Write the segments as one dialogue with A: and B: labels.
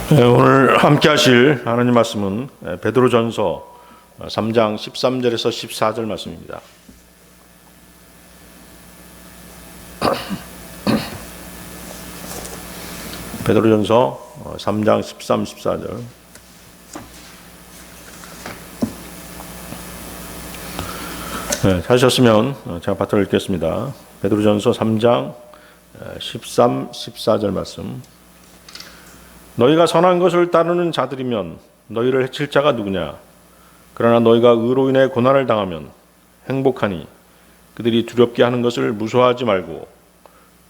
A: 오늘 함께 하실 하나님 말씀은 베드로전서 3장 13절에서 14절 말씀입니다. 베드로전서 3장 13, 14절. 찾으셨으면 제가 받들어 읽겠습니다. 베드로전서 3장 13, 14절 말씀. 너희가 선한 것을 따르는 자들이면 너희를 해칠 자가 누구냐? 그러나 너희가 의로 인해 고난을 당하면 행복하니 그들이 두렵게 하는 것을 무서워하지 말고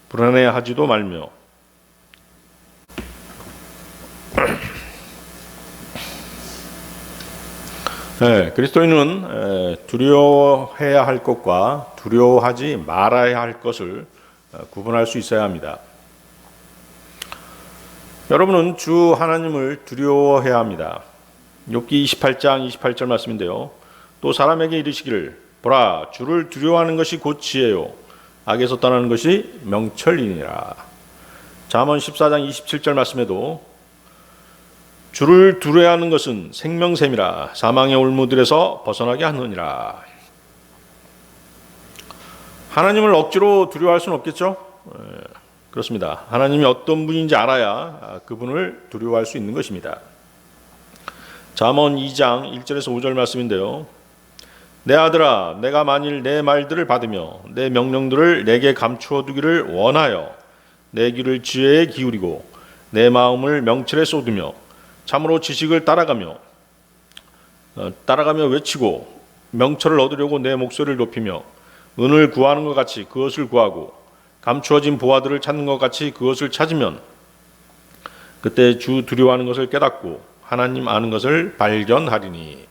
A: 불안해하지도 말며. 그리스도인은 두려워해야 할 것과 두려워하지 말아야 할 것을 구분할 수 있어야 합니다. 여러분은 주 하나님을 두려워해야 합니다. 욥기 28장 28절 말씀인데요. 또 사람에게 이르시기를 보라 주를 두려워하는 것이 곧 지혜요 악에서 떠나는 것이 명철이니라. 잠언 14장 27절 말씀에도 주를 두려워하는 것은 생명샘이라 사망의 올무들에서 벗어나게 하느니라. 하나님을 억지로 두려워할 수는 없겠죠? 그렇습니다. 하나님이 어떤 분인지 알아야 그분을 두려워할 수 있는 것입니다. 잠언 2장 1절에서 5절 말씀인데요. 내 아들아 내가 만일 내 말들을 받으며 내 명령들을 내게 감추어 두기를 원하여 내 귀를 지혜에 기울이고 내 마음을 명철에 쏟으며 참으로 지식을 따라가며 외치고 명철을 얻으려고 내 목소리를 높이며 은을 구하는 것 같이 그것을 구하고 감추어진 보화들을 찾는 것 같이 그것을 찾으면 그때 주 두려워하는 것을 깨닫고 하나님 아는 것을 발견하리니.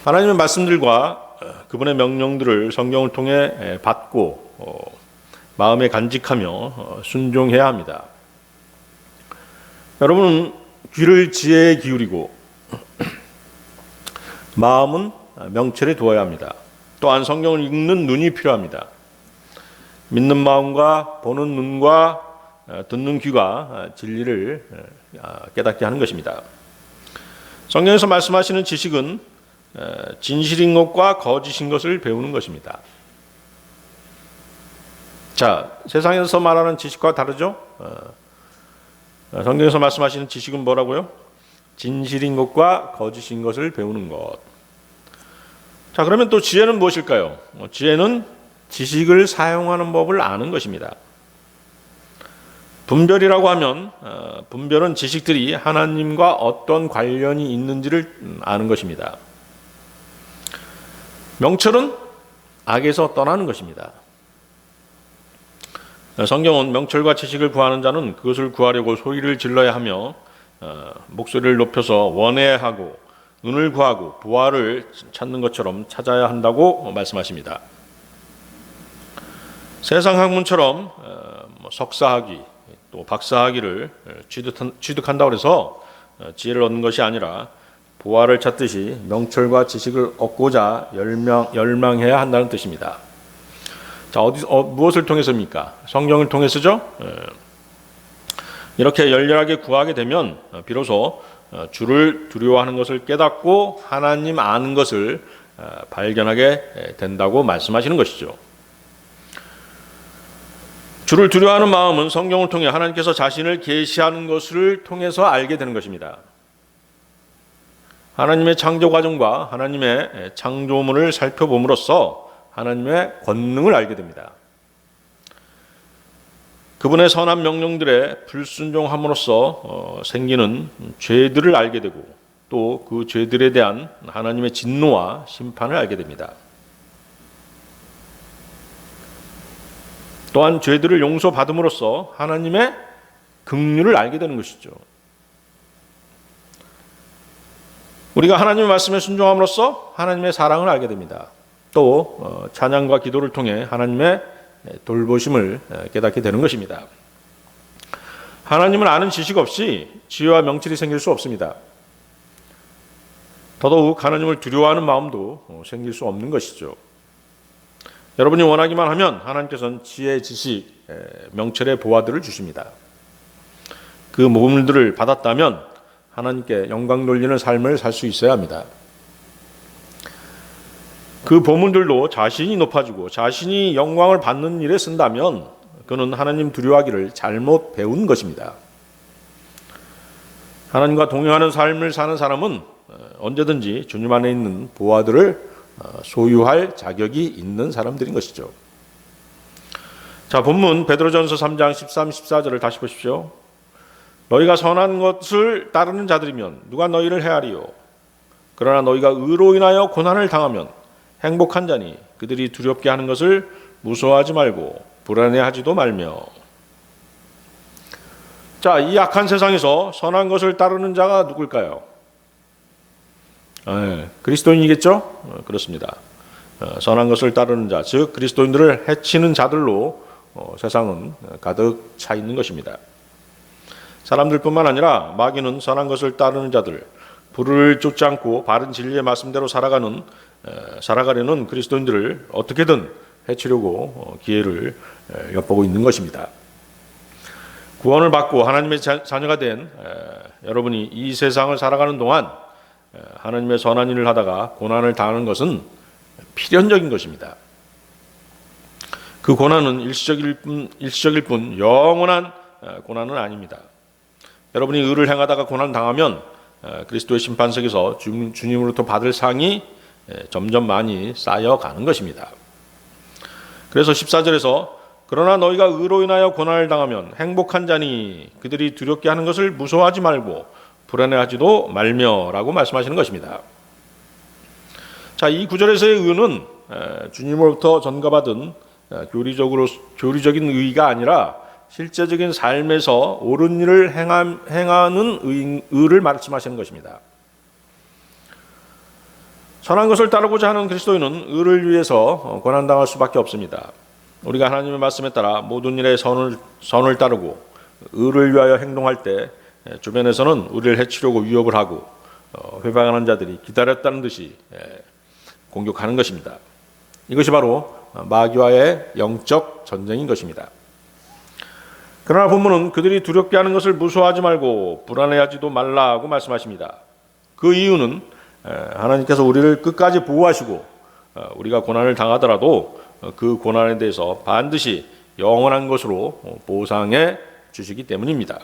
A: 하나님의 말씀들과 그분의 명령들을 성경을 통해 받고 마음에 간직하며 순종해야 합니다. 여러분은 귀를 지혜에 기울이고 마음은 명철에 두어야 합니다. 또한 성경을 읽는 눈이 필요합니다. 믿는 마음과 보는 눈과 듣는 귀가 진리를 깨닫게 하는 것입니다. 성경에서 말씀하시는 지식은 진실인 것과 거짓인 것을 배우는 것입니다. 자, 세상에서 말하는 지식과 다르죠? 성경에서 말씀하시는 지식은 뭐라고요? 진실인 것과 거짓인 것을 배우는 것. 자, 그러면 또 지혜는 무엇일까요? 지혜는 지식을 사용하는 법을 아는 것입니다. 분별이라고 하면 분별은 지식들이 하나님과 어떤 관련이 있는지를 아는 것입니다. 명철은 악에서 떠나는 것입니다. 성경은 명철과 지식을 구하는 자는 그것을 구하려고 소리를 질러야 하며 목소리를 높여서 원해야 하고 은을 구하고 보화를 찾는 것처럼 찾아야 한다고 말씀하십니다. 세상 학문처럼 석사학위 또 박사학위를 취득한다고 해서 지혜를 얻는 것이 아니라 보화를 찾듯이 명철과 지식을 얻고자 열망해야 한다는 뜻입니다. 자, 무엇을 통해서입니까? 성경을 통해서죠. 이렇게 열렬하게 구하게 되면 비로소 주를 두려워하는 것을 깨닫고 하나님 아는 것을 발견하게 된다고 말씀하시는 것이죠. 주를 두려워하는 마음은 성경을 통해 하나님께서 자신을 계시하는 것을 통해서 알게 되는 것입니다. 하나님의 창조 과정과 하나님의 창조물을 살펴봄으로써 하나님의 권능을 알게 됩니다. 그분의 선한 명령들에 불순종함으로써 생기는 죄들을 알게 되고 또 그 죄들에 대한 하나님의 진노와 심판을 알게 됩니다. 또한 죄들을 용서받음으로써 하나님의 긍휼을 알게 되는 것이죠. 우리가 하나님의 말씀에 순종함으로써 하나님의 사랑을 알게 됩니다. 또 찬양과 기도를 통해 하나님의 돌보심을 깨닫게 되는 것입니다. 하나님을 아는 지식 없이 지혜와 명철이 생길 수 없습니다. 더더욱 하나님을 두려워하는 마음도 생길 수 없는 것이죠. 여러분이 원하기만 하면 하나님께서는 지혜, 지식, 명철의 보화들을 주십니다. 그 보물들을 받았다면 하나님께 영광 돌리는 삶을 살 수 있어야 합니다. 그 보물들도 자신이 높아지고 자신이 영광을 받는 일에 쓴다면 그는 하나님 두려워하기를 잘못 배운 것입니다. 하나님과 동행하는 삶을 사는 사람은 언제든지 주님 안에 있는 보화들을 소유할 자격이 있는 사람들인 것이죠. 자, 본문 베드로전서 3장 13, 14절을 다시 보십시오. 너희가 선한 것을 따르는 자들이면 누가 너희를 헤아리요? 그러나 너희가 의로 인하여 고난을 당하면 행복한 자니 그들이 두렵게 하는 것을 무서워하지 말고 불안해하지도 말며. 자, 이 악한 세상에서 선한 것을 따르는 자가 누굴까요? 그리스도인이겠죠? 그렇습니다. 선한 것을 따르는 자, 즉 그리스도인들을 해치는 자들로 세상은 가득 차 있는 것입니다. 사람들뿐만 아니라 마귀는 선한 것을 따르는 자들, 불을 쫓지 않고 바른 진리의 말씀대로 살아가려는 그리스도인들을 어떻게든 해치려고 기회를 엿보고 있는 것입니다. 구원을 받고 하나님의 자녀가 된 여러분이 이 세상을 살아가는 동안 하나님의 선한 일을 하다가 고난을 당하는 것은 필연적인 것입니다. 그 고난은 일시적일 뿐 영원한 고난은 아닙니다. 여러분이 의를 행하다가 고난 당하면 그리스도의 심판석에서 주님으로부터 받을 상이 점점 많이 쌓여가는 것입니다. 그래서 14절에서 그러나 너희가 의로 인하여 고난을 당하면 행복한 자니 그들이 두렵게 하는 것을 무서워하지 말고 불안해하지도 말며라고 말씀하시는 것입니다. 자, 이 구절에서의 의는 주님으로부터 전가받은 교리적인 의의가 아니라 실제적인 삶에서 옳은 일을 행하는 의를 말씀하시는 것입니다. 선한 것을 따르고자 하는 그리스도인은 의를 위해서 고난당할 수밖에 없습니다. 우리가 하나님의 말씀에 따라 모든 일에 선을 따르고 의를 위하여 행동할 때 주변에서는 우리를 해치려고 위협을 하고 회방하는 자들이 기다렸다는 듯이 공격하는 것입니다. 이것이 바로 마귀와의 영적 전쟁인 것입니다. 그러나 본문은 그들이 두렵게 하는 것을 무서워하지 말고 불안해하지도 말라고 말씀하십니다. 그 이유는 하나님께서 우리를 끝까지 보호하시고 우리가 고난을 당하더라도 그 고난에 대해서 반드시 영원한 것으로 보상해 주시기 때문입니다.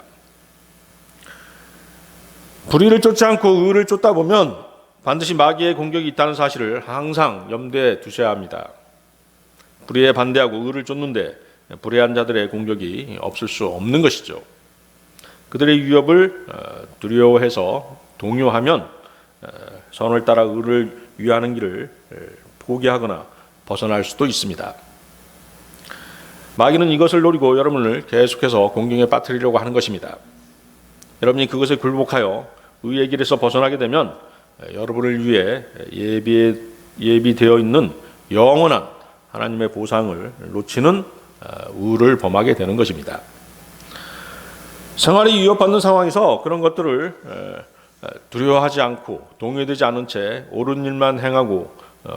A: 불의를 쫓지 않고 의를 쫓다 보면 반드시 마귀의 공격이 있다는 사실을 항상 염두에 두셔야 합니다. 불의에 반대하고 의를 쫓는데 불의한 자들의 공격이 없을 수 없는 것이죠. 그들의 위협을 두려워해서 동요하면 선을 따라 의를 위하는 길을 포기하거나 벗어날 수도 있습니다. 마귀는 이것을 노리고 여러분을 계속해서 공경에 빠뜨리려고 하는 것입니다. 여러분이 그것에 굴복하여 의의 길에서 벗어나게 되면 여러분을 위해 예비되어 있는 영원한 하나님의 보상을 놓치는 우를 범하게 되는 것입니다. 생활이 위협받는 상황에서 그런 것들을 두려워하지 않고 동요되지 않은 채 옳은 일만 행하고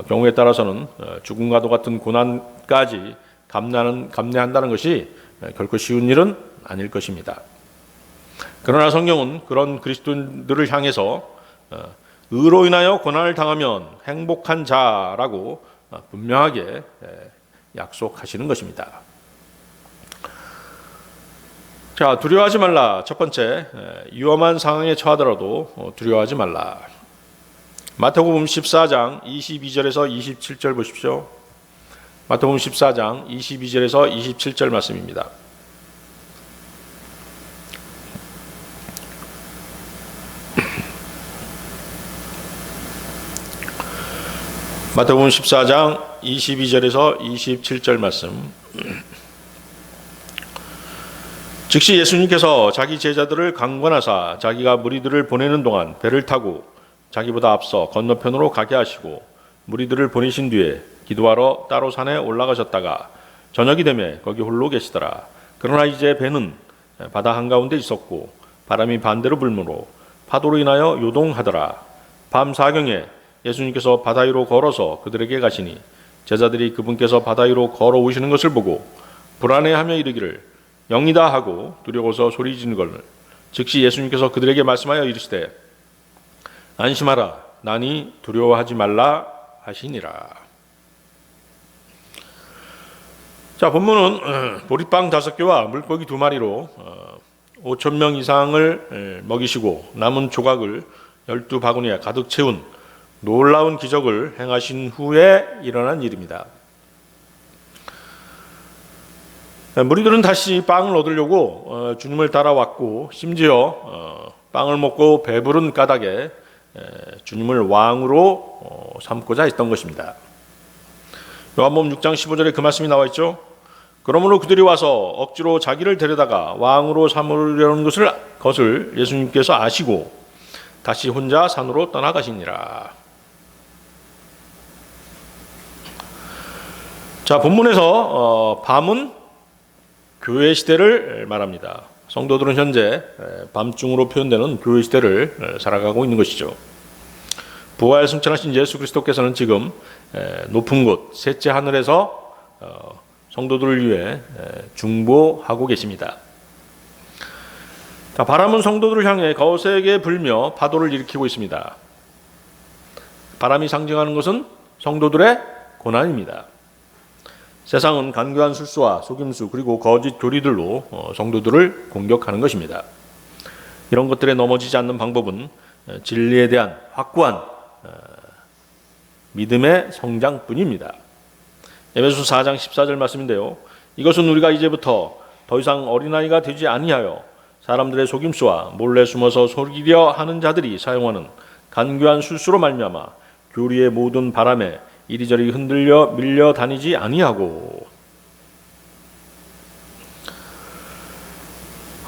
A: 경우에 따라서는 죽음과도 같은 고난까지 감내한다는 것이 결코 쉬운 일은 아닐 것입니다. 그러나 성경은 그런 그리스도인들을 향해서 의로 인하여 고난을 당하면 행복한 자라고 분명하게 약속하시는 것입니다. 자, 두려워하지 말라. 첫 번째, 위험한 상황에 처하더라도 두려워하지 말라. 마태복음 14장 22절에서 27절 보십시오. 마태복음 14장 22절에서 27절 말씀입니다. 마태복음 14장 22절에서 27절 말씀. 즉시 예수님께서 자기 제자들을 강권하사 자기가 무리들을 보내는 동안 배를 타고 자기보다 앞서 건너편으로 가게 하시고 무리들을 보내신 뒤에 기도하러 따로 산에 올라가셨다가 저녁이 되매 거기 홀로 계시더라. 그러나 이제 배는 바다 한가운데 있었고 바람이 반대로 불므로 파도로 인하여 요동하더라. 밤 사경에 예수님께서 바다 위로 걸어서 그들에게 가시니 제자들이 그분께서 바다 위로 걸어오시는 것을 보고 불안해하며 이르기를 영이다 하고 두려워서 소리 지르거늘 즉시 예수님께서 그들에게 말씀하여 이르시되 안심하라 나니 두려워하지 말라 하시니라. 자, 본문은 보리빵 5개와 물고기 2마리로 5,000명 이상을 먹이시고 남은 조각을 12바구니에 가득 채운 놀라운 기적을 행하신 후에 일어난 일입니다. 무리들은 다시 빵을 얻으려고 주님을 따라왔고 심지어 빵을 먹고 배부른 까닭에 주님을 왕으로 삼고자 했던 것입니다. 요한복음 6장 15절에 그 말씀이 나와 있죠. 그러므로 그들이 와서 억지로 자기를 데려다가 왕으로 삼으려는 것을 예수님께서 아시고 다시 혼자 산으로 떠나가시니라. 자, 본문에서 밤은 교회 시대를 말합니다. 성도들은 현재 밤중으로 표현되는 교회 시대를 살아가고 있는 것이죠. 부활 승천하신 예수 그리스도께서는 지금 높은 곳 셋째 하늘에서 성도들을 위해 중보하고 계십니다. 자, 바람은 성도들을 향해 거세게 불며 파도를 일으키고 있습니다. 바람이 상징하는 것은 성도들의 고난입니다. 세상은 간교한 술수와 속임수 그리고 거짓 교리들로 성도들을 공격하는 것입니다. 이런 것들에 넘어지지 않는 방법은 진리에 대한 확고한 믿음의 성장뿐입니다. 에베소 4장 14절 말씀인데요. 이것은 우리가 이제부터 더 이상 어린아이가 되지 아니하여 사람들의 속임수와 몰래 숨어서 속이려 하는 자들이 사용하는 간교한 술수로 말미암아 교리의 모든 바람에 이리저리 흔들려 밀려 다니지 아니하고.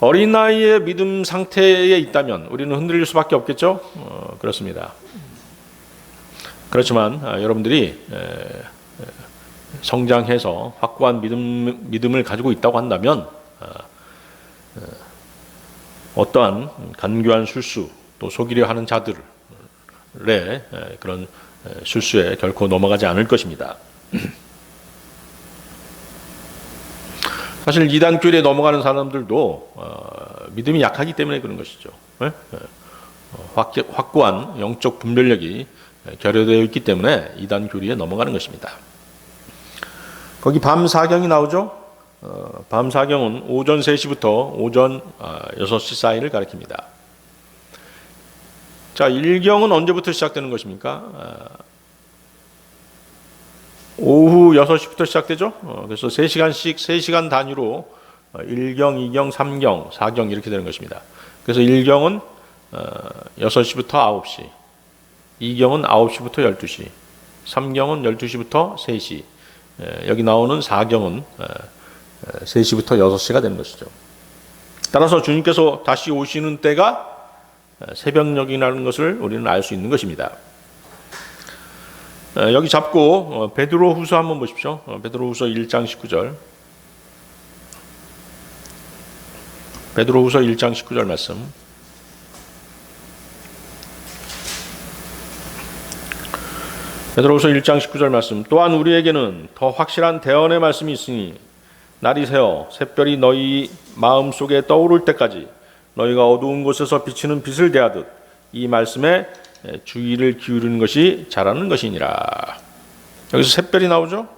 A: 어린아이의 믿음 상태에 있다면 우리는 흔들릴 수밖에 없겠죠? 그렇습니다. 그렇지만 여러분들이 성장해서 확고한 믿음을 가지고 있다고 한다면 어떠한 간교한 술수 또 속이려 하는 자들의 그런 술수에 결코 넘어가지 않을 것입니다. 사실 이단 교리에 넘어가는 사람들도 믿음이 약하기 때문에 그런 것이죠. 확고한 영적 분별력이 결여되어 있기 때문에 이단 교리에 넘어가는 것입니다. 거기 밤 사경이 나오죠. 밤 사경은 오전 3시부터 오전 6시 사이를 가리킵니다. 자, 일경은 언제부터 시작되는 것입니까? 오후 6시부터 시작되죠. 그래서 3시간씩 3시간 단위로 1경, 2경, 3경, 4경 이렇게 되는 것입니다. 그래서 1경은 6시부터 9시, 2경은 9시부터 12시, 3경은 12시부터 3시, 여기 나오는 4경은 3시부터 6시가 되는 것이죠. 따라서 주님께서 다시 오시는 때가 새벽녘이라는 것을 우리는 알 수 있는 것입니다. 여기 잡고 베드로후서 한번 보십시오. 베드로후서 1장 19절. 베드로후서 1장 19절 말씀. 베드로후서 1장 19절 말씀. 또한 우리에게는 더 확실한 대언의 말씀이 있으니 날이 새어 샛별이 너희 마음속에 떠오를 때까지 너희가 어두운 곳에서 비치는 빛을 대하듯 이 말씀에 주의를 기울이는 것이 잘하는 것이니라. 여기서 샛별이 나오죠.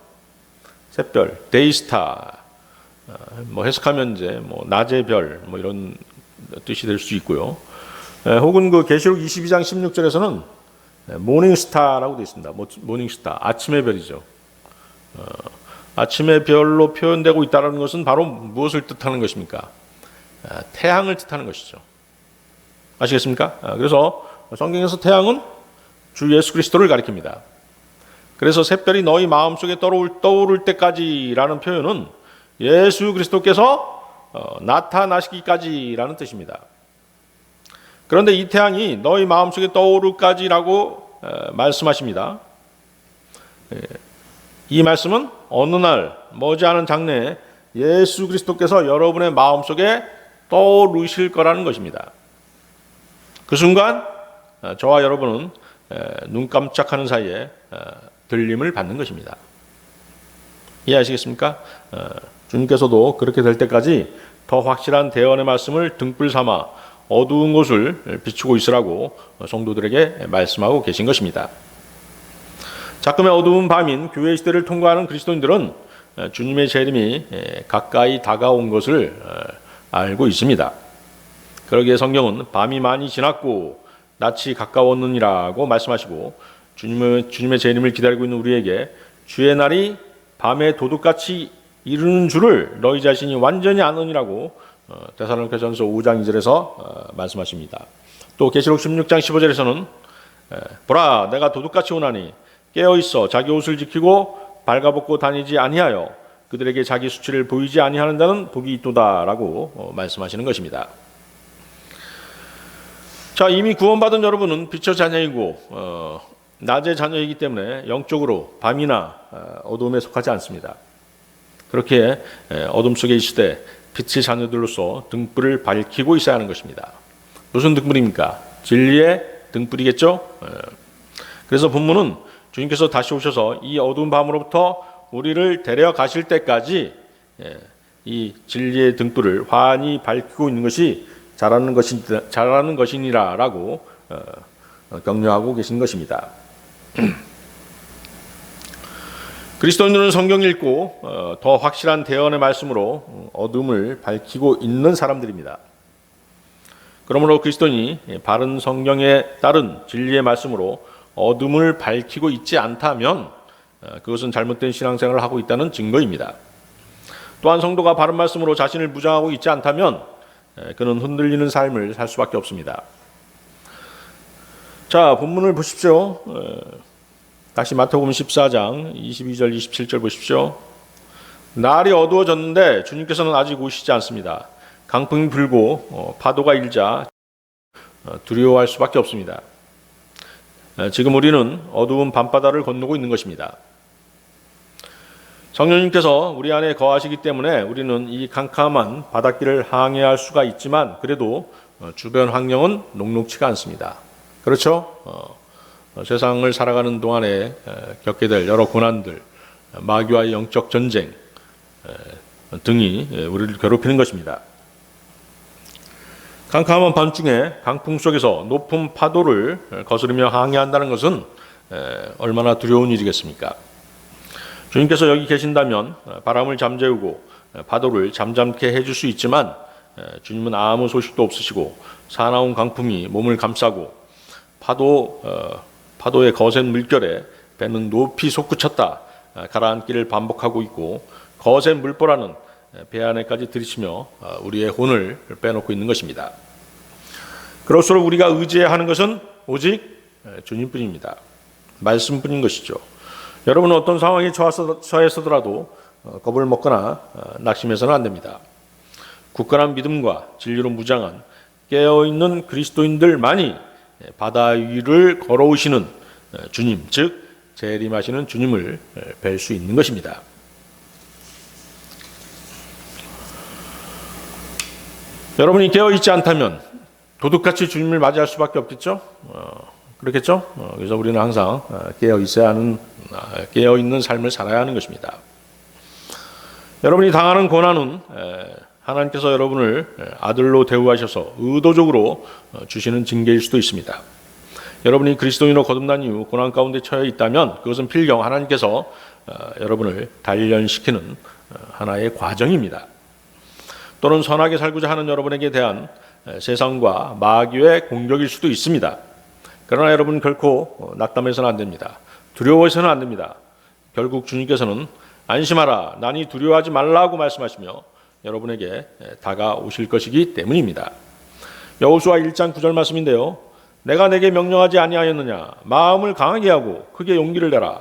A: 샛별, 데이스타. 뭐 해석하면 이제 뭐 낮의 별, 뭐 이런 뜻이 될 수 있고요. 혹은 그 계시록 22장 16절에서는 모닝스타라고 되어 있습니다. 모닝스타, 아침의 별이죠. 아침의 별로 표현되고 있다는 것은 바로 무엇을 뜻하는 것입니까? 태양을 뜻하는 것이죠. 아시겠습니까? 그래서 성경에서 태양은 주 예수 그리스도를 가리킵니다. 그래서 샛별이 너희 마음속에 떠오를 때까지라는 표현은 예수 그리스도께서 나타나시기까지라는 뜻입니다. 그런데 이 태양이 너희 마음속에 떠오르기까지라고 말씀하십니다. 이 말씀은 어느 날 머지않은 장래에 예수 그리스도께서 여러분의 마음속에 떠오르실 거라는 것입니다. 그 순간 저와 여러분은 눈 깜짝하는 사이에 들림을 받는 것입니다. 이해하시겠습니까? 주님께서도 그렇게 될 때까지 더 확실한 대언의 말씀을 등불 삼아 어두운 곳을 비추고 있으라고 성도들에게 말씀하고 계신 것입니다. 작금의 어두운 밤인 교회 시대를 통과하는 그리스도인들은 주님의 재림이 가까이 다가온 것을 알고 있습니다. 그러기에 성경은 밤이 많이 지났고 낯이 가까웠느니라고 말씀하시고 주님의 재림을 기다리고 있는 우리에게 주의 날이 밤에 도둑같이 이르는 줄을 너희 자신이 완전히 아느니라고 데살로니가전서 5장 2절에서 말씀하십니다. 또 계시록 16장 15절에서는 보라 내가 도둑같이 오나니 깨어있어 자기 옷을 지키고 발가벗고 다니지 아니하여 그들에게 자기 수치를 보이지 아니하는 자는 복이 있도다라고 말씀하시는 것입니다. 자, 이미 구원받은 여러분은 빛의 자녀이고 낮의 자녀이기 때문에 영적으로 밤이나 어둠에 속하지 않습니다. 그렇게 어둠 속에 있을 때 빛의 자녀들로서 등불을 밝히고 있어야 하는 것입니다. 무슨 등불입니까? 진리의 등불이겠죠? 그래서 본문은 주님께서 다시 오셔서 이 어두운 밤으로부터 우리를 데려가실 때까지 이 진리의 등불을 환히 밝히고 있는 것이 잘하는 것이니라라고 격려하고 계신 것입니다. 그리스도인들은 성경 읽고 더 확실한 대언의 말씀으로 어둠을 밝히고 있는 사람들입니다. 그러므로 그리스도인이 바른 성경에 따른 진리의 말씀으로 어둠을 밝히고 있지 않다면 그것은 잘못된 신앙생활을 하고 있다는 증거입니다. 또한 성도가 바른 말씀으로 자신을 무장하고 있지 않다면 그는 흔들리는 삶을 살 수밖에 없습니다. 자, 본문을 보십시오. 다시 마태복음 14장 22절 27절 보십시오. 날이 어두워졌는데 주님께서는 아직 오시지 않습니다. 강풍이 불고 파도가 일자 두려워할 수밖에 없습니다. 지금 우리는 어두운 밤바다를 건너고 있는 것입니다. 성령님께서 우리 안에 거하시기 때문에 우리는 이 캄캄한 바닷길을 항해할 수가 있지만 그래도 주변 환경은 녹록치가 않습니다. 그렇죠? 세상을 살아가는 동안에 겪게 될 여러 고난들, 마귀와의 영적 전쟁 등이 우리를 괴롭히는 것입니다. 캄캄한 밤중에 강풍 속에서 높은 파도를 거스르며 항해한다는 것은 얼마나 두려운 일이겠습니까? 주님께서 여기 계신다면 바람을 잠재우고 파도를 잠잠케 해줄 수 있지만 주님은 아무 소식도 없으시고 사나운 강풍이 몸을 감싸고 파도의 거센 물결에 배는 높이 솟구쳤다 가라앉기를 반복하고 있고 거센 물보라는 배 안에까지 들이치며 우리의 혼을 빼놓고 있는 것입니다. 그럴수록 우리가 의지해야 하는 것은 오직 주님뿐입니다. 말씀뿐인 것이죠. 여러분은 어떤 상황에 처해서더라도 겁을 먹거나 낙심해서는 안 됩니다. 굳건한 믿음과 진리로 무장한 깨어있는 그리스도인들만이 바다 위를 걸어오시는 주님, 즉 재림하시는 주님을 뵐 수 있는 것입니다. 여러분이 깨어있지 않다면 도둑같이 주님을 맞이할 수밖에 없겠죠? 그렇겠죠? 그래서 우리는 항상 깨어있는 삶을 살아야 하는 것입니다. 여러분이 당하는 고난은 하나님께서 여러분을 아들로 대우하셔서 의도적으로 주시는 징계일 수도 있습니다. 여러분이 그리스도인으로 거듭난 이후 고난 가운데 처해 있다면 그것은 필경 하나님께서 여러분을 단련시키는 하나의 과정입니다. 또는 선하게 살고자 하는 여러분에게 대한 세상과 마귀의 공격일 수도 있습니다. 그러나 여러분 결코 낙담해서는 안 됩니다. 두려워해서는 안 됩니다. 결국 주님께서는 안심하라, 나니 두려워하지 말라고 말씀하시며 여러분에게 다가오실 것이기 때문입니다. 여호수아 1장 9절 말씀인데요. 내가 내게 명령하지 아니하였느냐? 마음을 강하게 하고 크게 용기를 내라.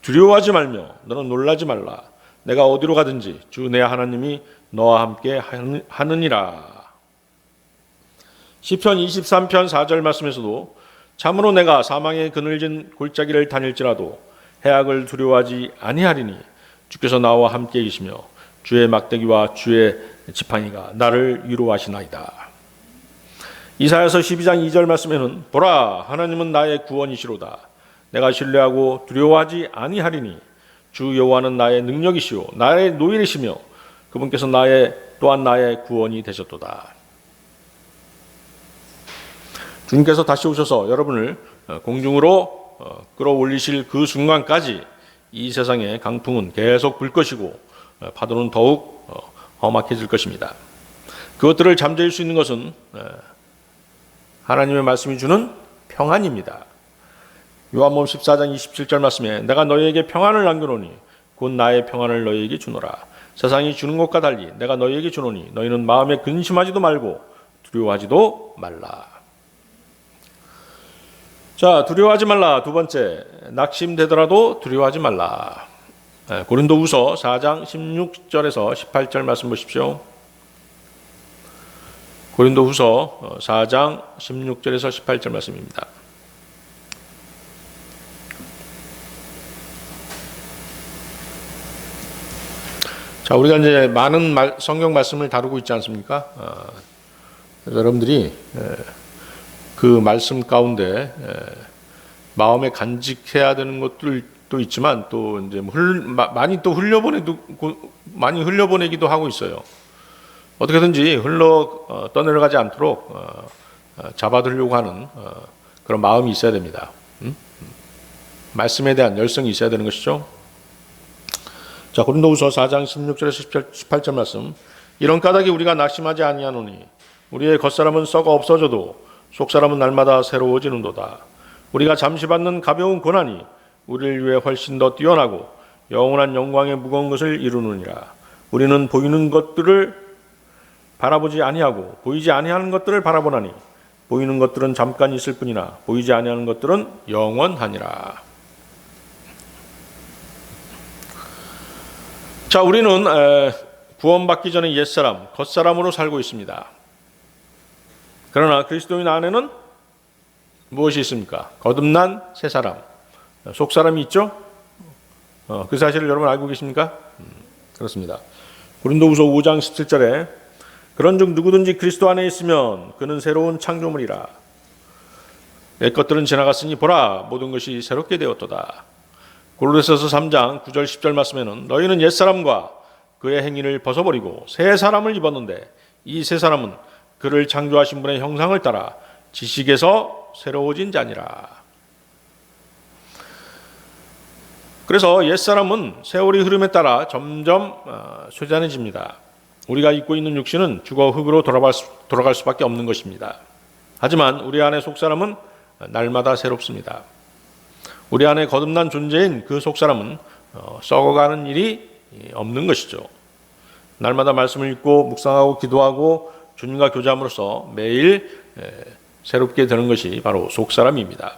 A: 두려워하지 말며 너는 놀라지 말라. 내가 어디로 가든지 주 내 하나님이 너와 함께 하느니라. 시편 23편 4절 말씀에서도 참으로 내가 사망의 그늘진 골짜기를 다닐지라도 해악을 두려워하지 아니하리니 주께서 나와 함께 계시며 주의 막대기와 주의 지팡이가 나를 위로하시나이다. 이사야서 12장 2절 말씀에는 보라 하나님은 나의 구원이시로다. 내가 신뢰하고 두려워하지 아니하리니 주 여호와는 나의 능력이시오 나의 노일이시며 그분께서 또한 나의 구원이 되셨도다. 주님께서 다시 오셔서 여러분을 공중으로 끌어올리실 그 순간까지 이 세상의 강풍은 계속 불 것이고 파도는 더욱 험악해질 것입니다. 그것들을 잠재울 수 있는 것은 하나님의 말씀이 주는 평안입니다. 요한복음 14장 27절 말씀에 내가 너희에게 평안을 남겨놓으니 곧 나의 평안을 너희에게 주노라. 세상이 주는 것과 달리 내가 너희에게 주노니 너희는 마음에 근심하지도 말고 두려워하지도 말라. 자, 두려워하지 말라. 두 번째, 낙심되더라도 두려워하지 말라. 고린도후서 4장 16절에서 18절 말씀 보십시오. 고린도후서 4장 16절에서 18절 말씀입니다. 자, 우리가 이제 많은 성경 말씀을 다루고 있지 않습니까? 여러분들이 그 말씀 가운데 마음에 간직해야 되는 것들도 있지만 또 이제 많이 흘려보내기도 하고 있어요. 어떻게든지 떠내려가지 않도록 잡아두려고 하는 그런 마음이 있어야 됩니다. 말씀에 대한 열성이 있어야 되는 것이죠. 자, 고린도후서 4장 16절에서 18절 말씀. 이런 까닭에 우리가 낙심하지 아니하노니 우리의 겉사람은 썩어 없어져도 속사람은 날마다 새로워지는도다. 우리가 잠시 받는 가벼운 고난이 우리를 위해 훨씬 더 뛰어나고 영원한 영광의 무거운 것을 이루느니라. 우리는 보이는 것들을 바라보지 아니하고 보이지 아니하는 것들을 바라보나니 보이는 것들은 잠깐 있을 뿐이나 보이지 아니하는 것들은 영원하니라. 자, 우리는 구원받기 전에 옛사람, 겉사람으로 살고 있습니다. 그러나 그리스도인 안에는 무엇이 있습니까? 거듭난 새 사람, 속사람이 있죠? 그 사실을 여러분 알고 계십니까? 그렇습니다. 고린도후서 5장 17절에 그런즉 누구든지 그리스도 안에 있으면 그는 새로운 창조물이라. 옛 것들은 지나갔으니 보라 모든 것이 새롭게 되었도다. 고린도서서 3장 9절 10절 말씀에는 너희는 옛사람과 그의 행위를 벗어버리고 새 사람을 입었는데 이 새 사람은 그를 창조하신 분의 형상을 따라 지식에서 새로워진 자니라. 그래서 옛사람은 세월이 흐름에 따라 점점 쇠잔해집니다. 우리가 입고 있는 육신은 죽어 흙으로 돌아갈 수밖에 없는 것입니다. 하지만 우리 안의 속사람은 날마다 새롭습니다. 우리 안에 거듭난 존재인 그 속사람은 썩어가는 일이 없는 것이죠. 날마다 말씀을 읽고 묵상하고 기도하고 주님과 교제함으로써 매일 새롭게 되는 것이 바로 속사람입니다.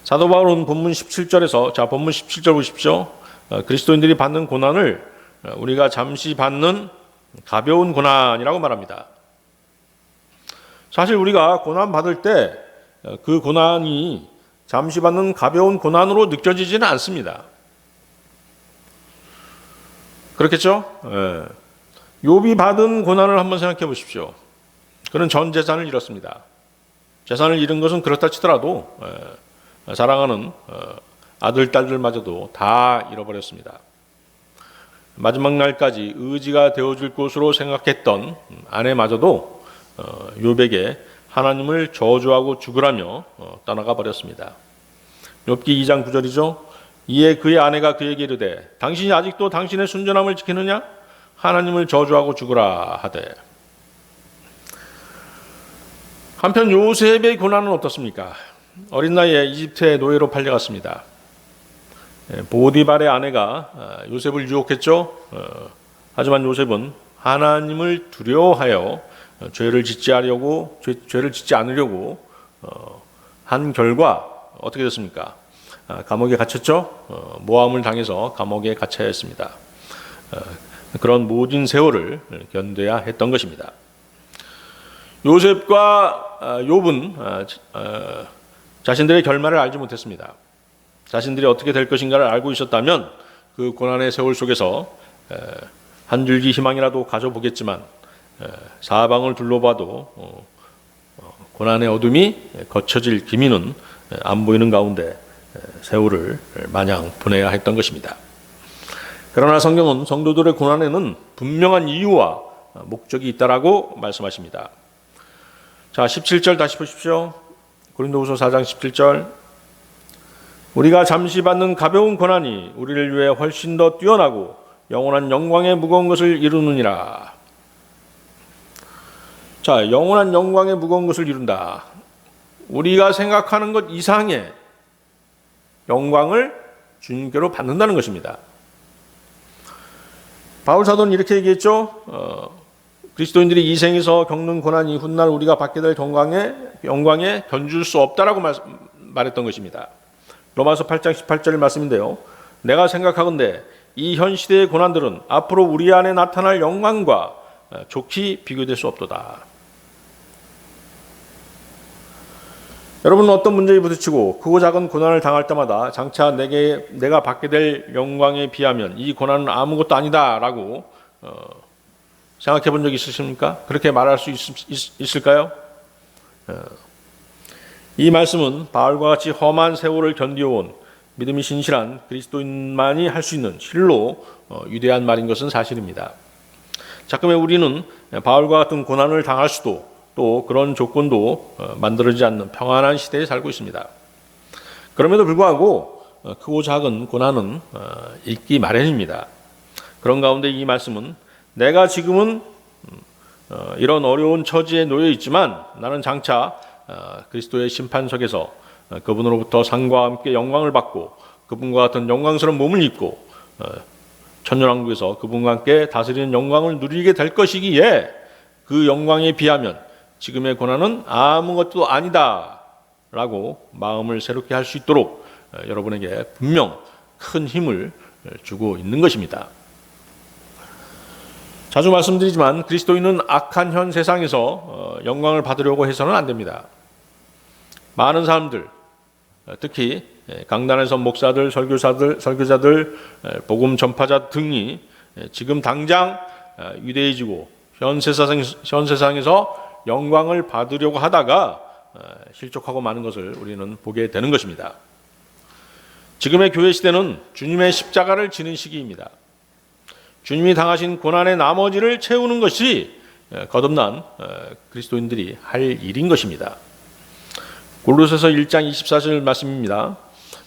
A: 사도 바울은 본문 17절에서 본문 17절 보십시오. 그리스도인들이 받는 고난을 우리가 잠시 받는 가벼운 고난이라고 말합니다. 사실 우리가 고난 받을 때 그 고난이 잠시 받는 가벼운 고난으로 느껴지지는 않습니다. 그렇겠죠? 욥이 받은 고난을 한번 생각해 보십시오. 그는 전 재산을 잃었습니다. 재산을 잃은 것은 그렇다 치더라도 사랑하는 아들, 딸들마저도 다 잃어버렸습니다. 마지막 날까지 의지가 되어줄 것으로 생각했던 아내마저도 욥에게 하나님을 저주하고 죽으라며 떠나가 버렸습니다. 욥기 2장 9절이죠. 이에 그의 아내가 그에게 이르되 당신이 아직도 당신의 순전함을 지키느냐? 하나님을 저주하고 죽으라 하되. 한편 요셉의 고난은 어떻습니까? 어린 나이에 이집트의 노예로 팔려갔습니다. 보디발의 아내가 요셉을 유혹했죠. 하지만 요셉은 하나님을 두려워하여 죄를 짓지 않으려고 한 결과 어떻게 됐습니까? 감옥에 갇혔죠. 모함을 당해서 감옥에 갇혀야 했습니다. 그런 모진 세월을 견뎌야 했던 것입니다. 요셉과 욥은 자신들의 결말을 알지 못했습니다. 자신들이 어떻게 될 것인가를 알고 있었다면 그 고난의 세월 속에서 한 줄기 희망이라도 가져보겠지만 사방을 둘러봐도 고난의 어둠이 거쳐질 기미는 안 보이는 가운데 세월을 마냥 보내야 했던 것입니다. 그러나 성경은 성도들의 고난에는 분명한 이유와 목적이 있다라고 말씀하십니다. 자, 17절 다시 보십시오. 고린도후서 4장 17절. 우리가 잠시 받는 가벼운 고난이 우리를 위해 훨씬 더 뛰어나고 영원한 영광의 무거운 것을 이루느니라. 자, 영원한 영광의 무거운 것을 이룬다. 우리가 생각하는 것 이상의 영광을 주님께로 받는다는 것입니다. 바울 사도는 이렇게 얘기했죠. 그리스도인들이 이 생에서 겪는 고난이 훗날 우리가 받게 될 영광에 견줄 수 없다라고 말했던 것입니다. 로마서 8장 18절 말씀인데요. 내가 생각하건대 이 현 시대의 고난들은 앞으로 우리 안에 나타날 영광과 좋게 비교될 수 없도다. 여러분은 어떤 문제에 부딪히고 크고 작은 고난을 당할 때마다 장차 내가 받게 될 영광에 비하면 이 고난은 아무것도 아니다라고 생각해 본 적 있으십니까? 그렇게 말할 수 있을까요? 이 말씀은 바울과 같이 험한 세월을 견디어온 믿음이 신실한 그리스도인만이 할 수 있는 실로 위대한 말인 것은 사실입니다. 자꾸만 우리는 바울과 같은 고난을 당할 수도 또 그런 조건도 만들어지지 않는 평안한 시대에 살고 있습니다. 그럼에도 불구하고 크고 작은 고난은 있기 마련입니다. 그런 가운데 이 말씀은 내가 지금은 이런 어려운 처지에 놓여 있지만 나는 장차 그리스도의 심판석에서 그분으로부터 상과 함께 영광을 받고 그분과 같은 영광스러운 몸을 입고 천년왕국에서 그분과 함께 다스리는 영광을 누리게 될 것이기에 그 영광에 비하면 지금의 고난은 아무것도 아니다 라고 마음을 새롭게 할 수 있도록 여러분에게 분명 큰 힘을 주고 있는 것입니다. 자주 말씀드리지만 그리스도인은 악한 현 세상에서 영광을 받으려고 해서는 안 됩니다. 많은 사람들, 특히 강단에서 목사들, 설교자들, 복음 전파자 등이 지금 당장 위대해지고 현 세상에서 영광을 받으려고 하다가 실족하고 마는 것을 우리는 보게 되는 것입니다. 지금의 교회 시대는 주님의 십자가를 지는 시기입니다. 주님이 당하신 고난의 나머지를 채우는 것이 거듭난 그리스도인들이 할 일인 것입니다. 골로새서 1장 24절 말씀입니다.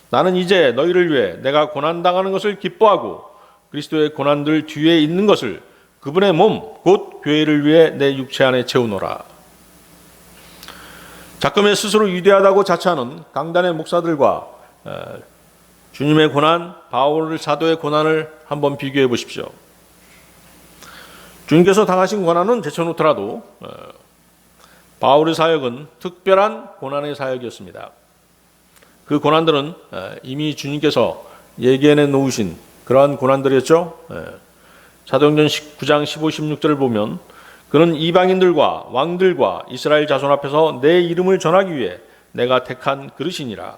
A: 나는 이제 너희를 위해 내가 고난당하는 것을 기뻐하고 그리스도의 고난들 뒤에 있는 것을 그분의 몸, 곧 교회를 위해 내 육체 안에 채우노라. 자꾸만 스스로 위대하다고 자처하는 강단의 목사들과 주님의 고난, 바울 사도의 고난을 한번 비교해 보십시오. 주님께서 당하신 고난은 제쳐놓더라도 바울의 사역은 특별한 고난의 사역이었습니다. 그 고난들은 이미 주님께서 예견해 놓으신 그러한 고난들이었죠. 사도행전 9장 15, 16절을 보면 그는 이방인들과 왕들과 이스라엘 자손 앞에서 내 이름을 전하기 위해 내가 택한 그릇이니라.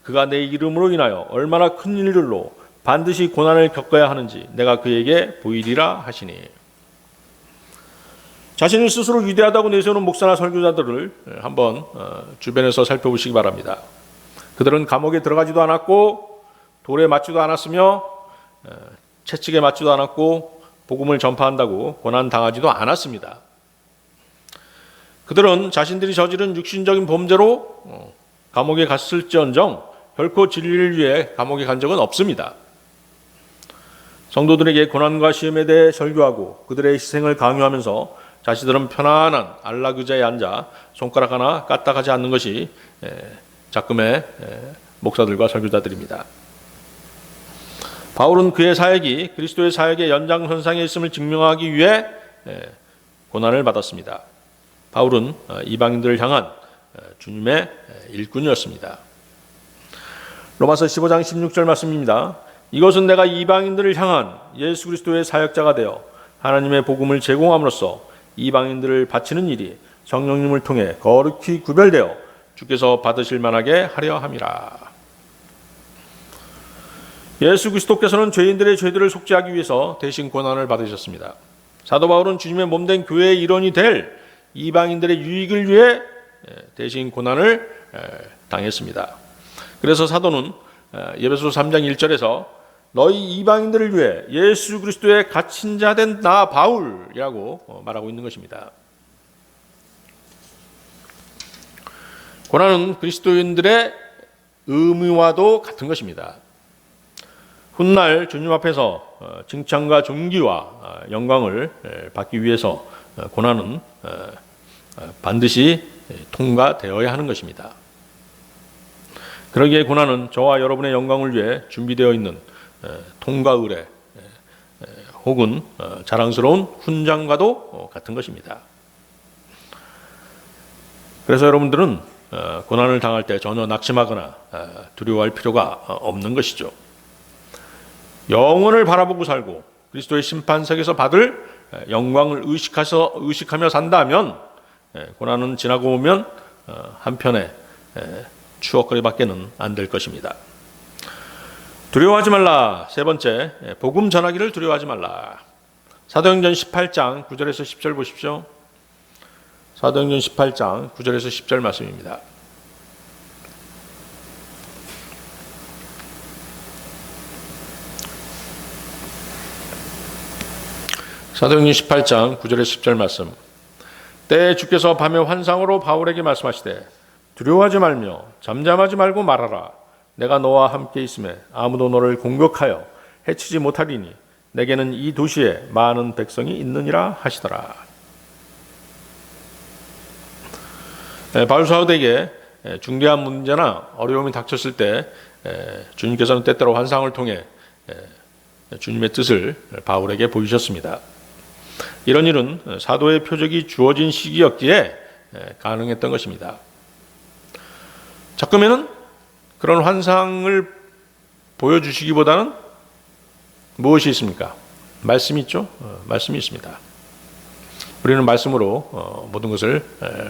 A: 그가 내 이름으로 인하여 얼마나 큰 일들로 반드시 고난을 겪어야 하는지 내가 그에게 보이리라 하시니. 자신을 스스로 위대하다고 내세우는 목사나 설교자들을 한번 주변에서 살펴보시기 바랍니다. 그들은 감옥에 들어가지도 않았고 돌에 맞지도 않았으며 채찍에 맞지도 않았고 복음을 전파한다고 고난당하지도 않았습니다. 그들은 자신들이 저지른 육신적인 범죄로 감옥에 갔을지언정 결코 진리를 위해 감옥에 간 적은 없습니다. 성도들에게 고난과 시험에 대해 설교하고 그들의 희생을 강요하면서 자신들은 편안한 안락 의자에 앉아 손가락 하나 까딱하지 않는 것이 작금의 목사들과 설교자들입니다. 바울은 그의 사역이 그리스도의 사역의 연장선상에 있음을 증명하기 위해 고난을 받았습니다. 바울은 이방인들을 향한 주님의 일꾼이었습니다. 로마서 15장 16절 말씀입니다. 이것은 내가 이방인들을 향한 예수 그리스도의 사역자가 되어 하나님의 복음을 제공함으로써 이방인들을 바치는 일이 성령님을 통해 거룩히 구별되어 주께서 받으실 만하게 하려 함이라. 예수 그리스도께서는 죄인들의 죄들을 속죄하기 위해서 대신 고난을 받으셨습니다. 사도 바울은 주님의 몸된 교회의 일원이 될 이방인들의 유익을 위해 대신 고난을 당했습니다. 그래서 사도는 에베소서 3장 1절에서 너희 이방인들을 위해 예수 그리스도의 갇힌 자 된 나 바울이라고 말하고 있는 것입니다. 고난은 그리스도인들의 의무와도 같은 것입니다. 훗날 주님 앞에서 칭찬과 존귀와 영광을 받기 위해서 고난은 반드시 통과되어야 하는 것입니다. 그러기에 고난은 저와 여러분의 영광을 위해 준비되어 있는 통과 의례 혹은 자랑스러운 훈장과도 같은 것입니다. 그래서 여러분들은 고난을 당할 때 전혀 낙심하거나 두려워할 필요가 없는 것이죠. 영혼을 바라보고 살고 그리스도의 심판석에서 받을 영광을 의식하며 산다면 고난은 지나고 오면 한편의 추억거리밖에는 안 될 것입니다. 두려워하지 말라. 세 번째, 복음 전하기를 두려워하지 말라. 사도행전 18장 9절에서 10절 보십시오. 사도행전 18장 9절에서 10절 말씀입니다. 사도행전 18장 9절에서 10절 말씀. 때에 주께서 밤의 환상으로 바울에게 말씀하시되 두려워하지 말며 잠잠하지 말고 말하라. 내가 너와 함께 있음에 아무도 너를 공격하여 해치지 못하리니 내게는 이 도시에 많은 백성이 있느니라 하시더라. 바울 사도에게 중대한 문제나 어려움이 닥쳤을 때 주님께서는 때때로 환상을 통해 주님의 뜻을 바울에게 보이셨습니다. 이런 일은 사도의 표적이 주어진 시기였기에 가능했던 것입니다. 자꾸에는 그런 환상을 보여주시기보다는 무엇이 있습니까? 말씀이 있죠? 말씀이 있습니다. 우리는 말씀으로 모든 것을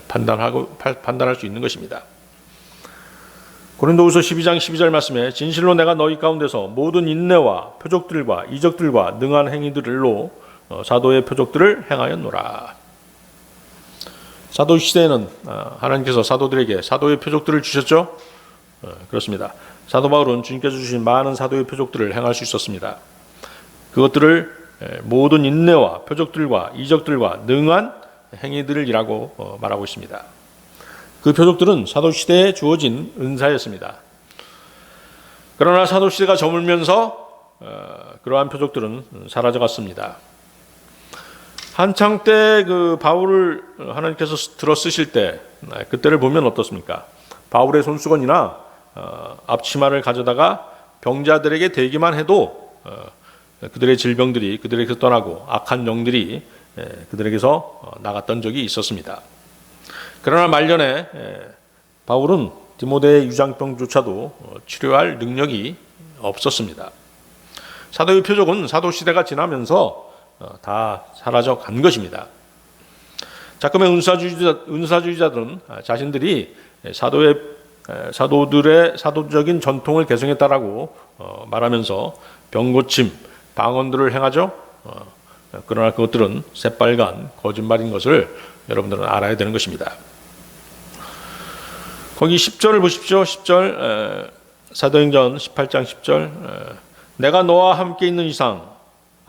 A: 판단할 수 있는 것입니다. 고린도후서 12장 12절 말씀에 진실로 내가 너희 가운데서 모든 인내와 표적들과 이적들과 능한 행위들로 사도의 표적들을 행하였노라. 사도 시대에는 하나님께서 사도들에게 사도의 표적들을 주셨죠? 그렇습니다. 사도 바울은 주님께서 주신 많은 사도의 표적들을 행할 수 있었습니다. 그것들을 모든 인내와 표적들과 이적들과 능한 행위들이라고 말하고 있습니다. 그 표적들은 사도 시대에 주어진 은사였습니다. 그러나 사도 시대가 저물면서 그러한 표적들은 사라져갔습니다. 한창 때 그 바울을 하나님께서 들어 쓰실 때 그때를 보면 어떻습니까? 바울의 손수건이나 앞치마를 가져다가 병자들에게 대기만 해도 그들의 질병들이 그들에게서 떠나고 악한 영들이 그들에게서 나갔던 적이 있었습니다. 그러나 말년에 바울은 디모데의 유장병조차도 치료할 능력이 없었습니다. 사도의 표적은 사도 시대가 지나면서 다 사라져 간 것입니다. 자꾸의 은사주의자들은 자신들이 사도들의 사도적인 전통을 계승했다라고 말하면서 병고침, 방언들을 행하죠. 그러나 그것들은 새빨간 거짓말인 것을 여러분들은 알아야 되는 것입니다. 거기 10절을 보십시오. 10절 사도행전 18장 10절 내가 너와 함께 있는 이상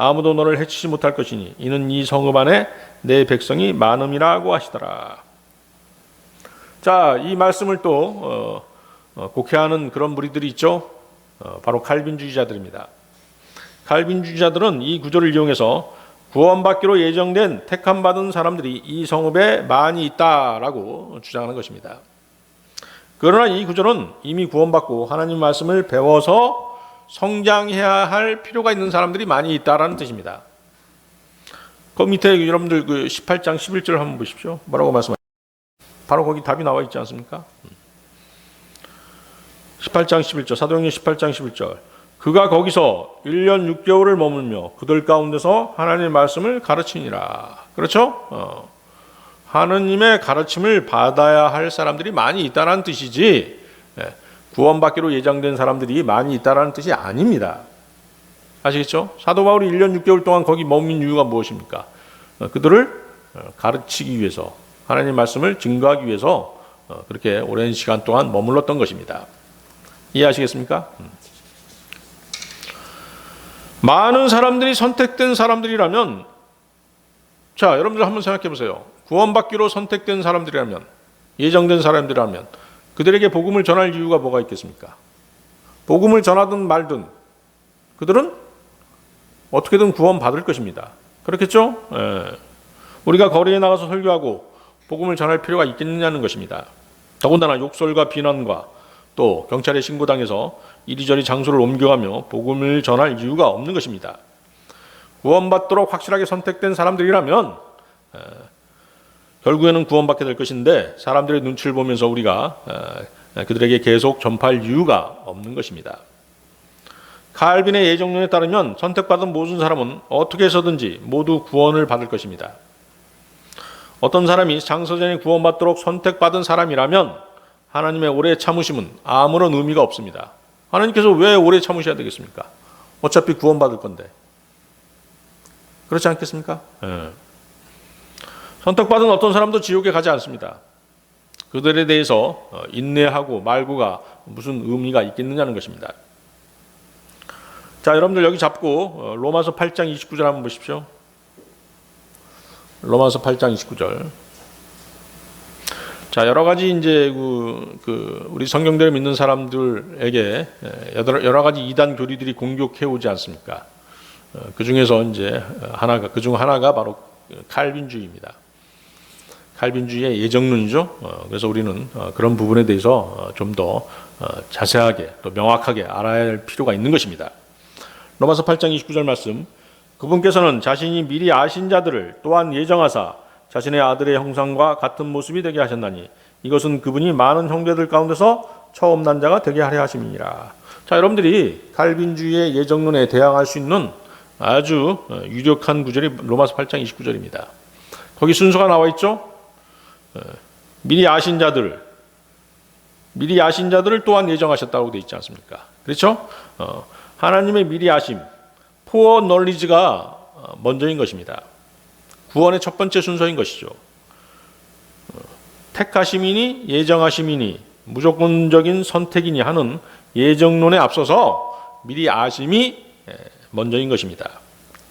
A: 아무도 너를 해치지 못할 것이니 이는 이 성읍 안에 내 백성이 많음이라고 하시더라. 자, 이 말씀을 또 곡해하는 그런 무리들이 있죠. 바로 칼빈주의자들입니다. 칼빈주의자들은 이 구절을 이용해서 구원받기로 예정된 택함받은 사람들이 이 성읍에 많이 있다라고 주장하는 것입니다. 그러나 이 구절은 이미 구원받고 하나님 말씀을 배워서 성장해야 할 필요가 있는 사람들이 많이 있다라는 뜻입니다. 그 밑에 여러분들 그 18장 11절 한번 보십시오. 뭐라고 말씀하십니까? 바로 거기 답이 나와 있지 않습니까? 18장 11절 사도행전 18장 11절 그가 거기서 1년 6개월을 머물며 그들 가운데서 하나님의 말씀을 가르치니라. 그렇죠? 하느님의 가르침을 받아야 할 사람들이 많이 있다는 뜻이지 구원받기로 예정된 사람들이 많이 있다는 뜻이 아닙니다. 아시겠죠? 사도 바울이 1년 6개월 동안 거기 머문 이유가 무엇입니까? 그들을 가르치기 위해서 하나님의 말씀을 증거하기 위해서 그렇게 오랜 시간 동안 머물렀던 것입니다. 이해하시겠습니까? 많은 사람들이 선택된 사람들이라면 자, 여러분들 한번 생각해 보세요. 구원받기로 선택된 사람들이라면 예정된 사람들이라면 그들에게 복음을 전할 이유가 뭐가 있겠습니까? 복음을 전하든 말든 그들은 어떻게든 구원받을 것입니다. 그렇겠죠? 우리가 거리에 나가서 설교하고 복음을 전할 필요가 있겠느냐는 것입니다. 더군다나 욕설과 비난과 또 경찰에 신고당해서 이리저리 장소를 옮겨가며 복음을 전할 이유가 없는 것입니다. 구원받도록 확실하게 선택된 사람들이라면 결국에는 구원받게 될 것인데 사람들의 눈치를 보면서 우리가 그들에게 계속 전파할 이유가 없는 것입니다. 칼빈의 예정론에 따르면 선택받은 모든 사람은 어떻게 해서든지 모두 구원을 받을 것입니다. 어떤 사람이 장서전에 구원받도록 선택받은 사람이라면 하나님의 오래 참으심은 아무런 의미가 없습니다. 하나님께서 왜 오래 참으셔야 되겠습니까? 어차피 구원받을 건데. 그렇지 않겠습니까? 선택받은 어떤 사람도 지옥에 가지 않습니다. 그들에 대해서 인내하고 말고가 무슨 의미가 있겠느냐는 것입니다. 자, 여러분들 여기 잡고 로마서 8장 29절 한번 보십시오. 로마서 8장 29절. 자, 여러 가지 이제 우리 성경대로 믿는 사람들에게 여러 가지 이단 교리들이 공격해 오지 않습니까? 그 중에서 이제 그중 하나가 바로 칼빈주의입니다. 칼빈주의의 예정론이죠. 그래서 우리는 그런 부분에 대해서 좀 더 자세하게 또 명확하게 알아야 할 필요가 있는 것입니다. 로마서 8장 29절 말씀. 그분께서는 자신이 미리 아신 자들을 또한 예정하사 자신의 아들의 형상과 같은 모습이 되게 하셨나니 이것은 그분이 많은 형제들 가운데서 처음 난 자가 되게 하려 하심이니라. 자, 여러분들이 칼빈주의의 예정론에 대항할 수 있는 아주 유력한 구절이 로마서 8장 29절입니다. 거기 순서가 나와 있죠. 미리 아신 자들을 또한 예정하셨다고 되어 있지 않습니까? 그렇죠? 하나님의 미리 아심, 포어널리지가 먼저인 것입니다. 구원의 첫 번째 순서인 것이죠. 택하심이니 예정하심이니 무조건적인 선택이니 하는 예정론에 앞서서 미리 아심이 먼저인 것입니다.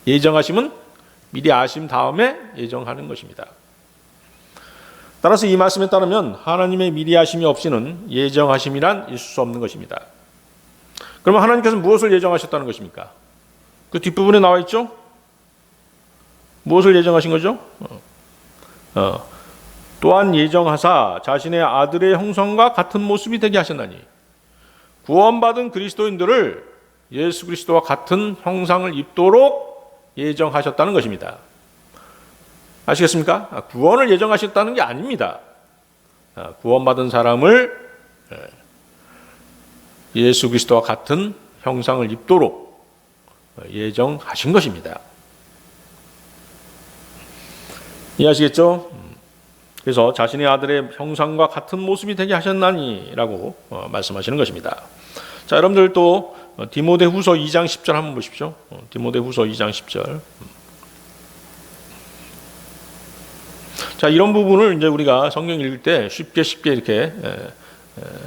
A: 예정하심은 미리 아심 다음에 예정하는 것입니다. 따라서 이 말씀에 따르면 하나님의 미리 아심이 없이는 예정하심이란 있을 수 없는 것입니다. 그러면 하나님께서 무엇을 예정하셨다는 것입니까? 그 뒷부분에 나와 있죠? 무엇을 예정하신 거죠? 또한 예정하사 자신의 아들의 형상과 같은 모습이 되게 하셨나니 구원받은 그리스도인들을 예수 그리스도와 같은 형상을 입도록 예정하셨다는 것입니다. 아시겠습니까? 구원을 예정하셨다는 게 아닙니다. 구원받은 사람을 예수 그리스도와 같은 형상을 입도록 예정하신 것입니다. 이해하시겠죠? 그래서 자신의 아들의 형상과 같은 모습이 되게 하셨나니라고 말씀하시는 것입니다. 자, 여러분들 또 디모데후서 2장 10절 한번 보십시오. 디모데후서 2장 10절. 자, 이런 부분을 이제 우리가 성경 읽을 때 쉽게 이렇게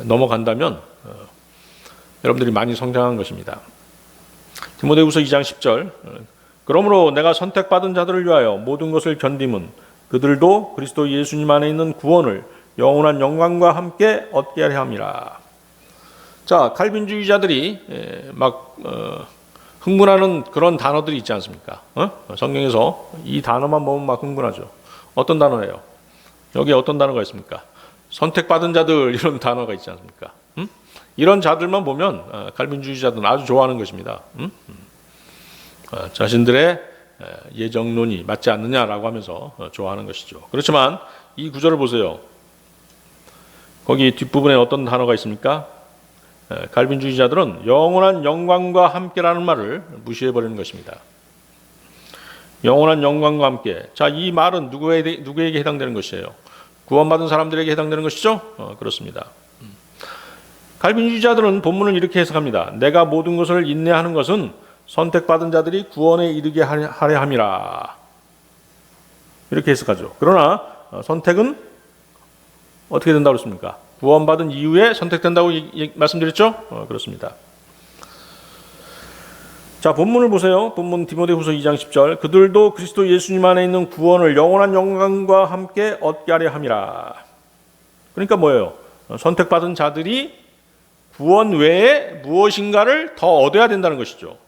A: 넘어간다면 여러분들이 많이 성장한 것입니다. 디모데후서 2장 10절. 그러므로 내가 선택받은 자들을 위하여 모든 것을 견딤은 그들도 그리스도 예수님 안에 있는 구원을 영원한 영광과 함께 얻게 하려 함이라. 자, 칼빈주의자들이 막 흥분하는 그런 단어들이 있지 않습니까? 성경에서 이 단어만 보면 막 흥분하죠. 어떤 단어예요? 여기에 어떤 단어가 있습니까? 선택받은 자들 이런 단어가 있지 않습니까? 이런 자들만 보면 칼빈주의자들은 아주 좋아하는 것입니다. 자신들의 예정론이 맞지 않느냐라고 하면서 좋아하는 것이죠. 그렇지만 이 구절을 보세요. 거기 뒷부분에 어떤 단어가 있습니까? 칼빈주의자들은 영원한 영광과 함께라는 말을 무시해버리는 것입니다. 영원한 영광과 함께. 자, 이 말은 누구에게 해당되는 것이에요? 구원받은 사람들에게 해당되는 것이죠? 그렇습니다. 칼빈주의자들은 본문을 이렇게 해석합니다. 내가 모든 것을 인내하는 것은 선택받은 자들이 구원에 이르게 하려 함이라. 이렇게 해석하죠. 그러나 선택은 어떻게 된다고 그랬습니까? 구원받은 이후에 선택된다고 말씀드렸죠? 그렇습니다. 자, 본문을 보세요. 본문 디모데후서 2장 10절. 그들도 그리스도 예수님 안에 있는 구원을 영원한 영광과 함께 얻게 하려 함이라. 그러니까 뭐예요? 선택받은 자들이 구원 외에 무엇인가를 더 얻어야 된다는 것이죠.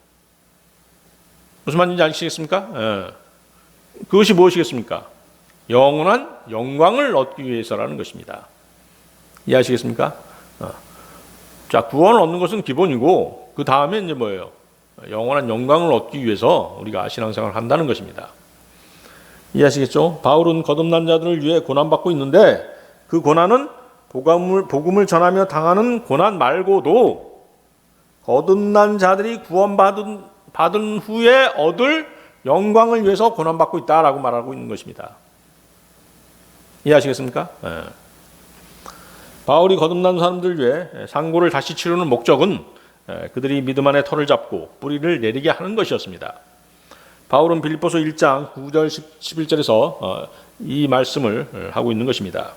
A: 무슨 말인지 아시겠습니까? 그것이 무엇이겠습니까? 영원한 영광을 얻기 위해서라는 것입니다. 이해하시겠습니까? 자, 구원을 얻는 것은 기본이고 그 다음에 이제 뭐예요? 영원한 영광을 얻기 위해서 우리가 신앙생활을 한다는 것입니다. 이해하시겠죠? 바울은 거듭난 자들을 위해 고난받고 있는데 그 고난은 복음을 전하며 당하는 고난 말고도 거듭난 자들이 구원받은 후에 얻을 영광을 위해서 고난받고 있다라고 말하고 있는 것입니다. 이해하시겠습니까? 바울이 거듭난 사람들 위해 상고를 다시 치르는 목적은 그들이 믿음 안에 터를 잡고 뿌리를 내리게 하는 것이었습니다. 바울은 빌립보서 1장 9절 11절에서 이 말씀을 하고 있는 것입니다.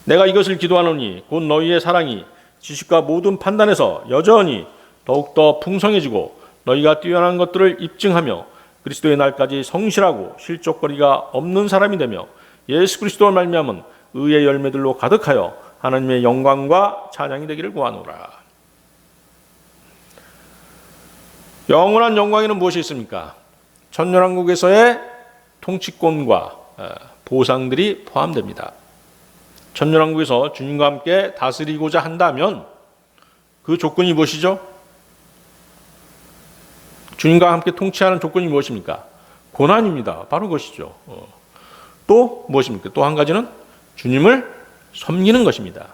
A: 내가 이것을 기도하노니 곧 너희의 사랑이 지식과 모든 판단에서 여전히 더욱더 풍성해지고 너희가 뛰어난 것들을 입증하며 그리스도의 날까지 성실하고 실족거리가 없는 사람이 되며 예수 그리스도를 말미암은 의의 열매들로 가득하여 하나님의 영광과 찬양이 되기를 구하노라. 영원한 영광에는 무엇이 있습니까? 천년왕국에서의 통치권과 보상들이 포함됩니다. 천년왕국에서 주님과 함께 다스리고자 한다면 그 조건이 무엇이죠? 주님과 함께 통치하는 조건이 무엇입니까? 고난입니다. 바로 그것이죠. 또 무엇입니까? 또 한 가지는 주님을 섬기는 것입니다.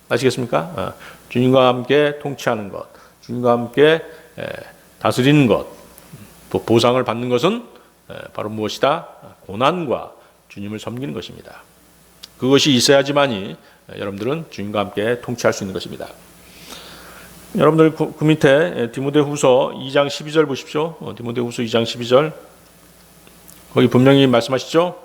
A: 아시겠습니까? 주님과 함께 통치하는 것, 주님과 함께 다스리는 것, 또 보상을 받는 것은 바로 무엇이다? 고난과 주님을 섬기는 것입니다. 그것이 있어야지만이 여러분들은 주님과 함께 통치할 수 있는 것입니다. 여러분들 그 밑에 디모데후서 2장 12절 보십시오. 디모데후서 2장 12절 거기 분명히 말씀하시죠.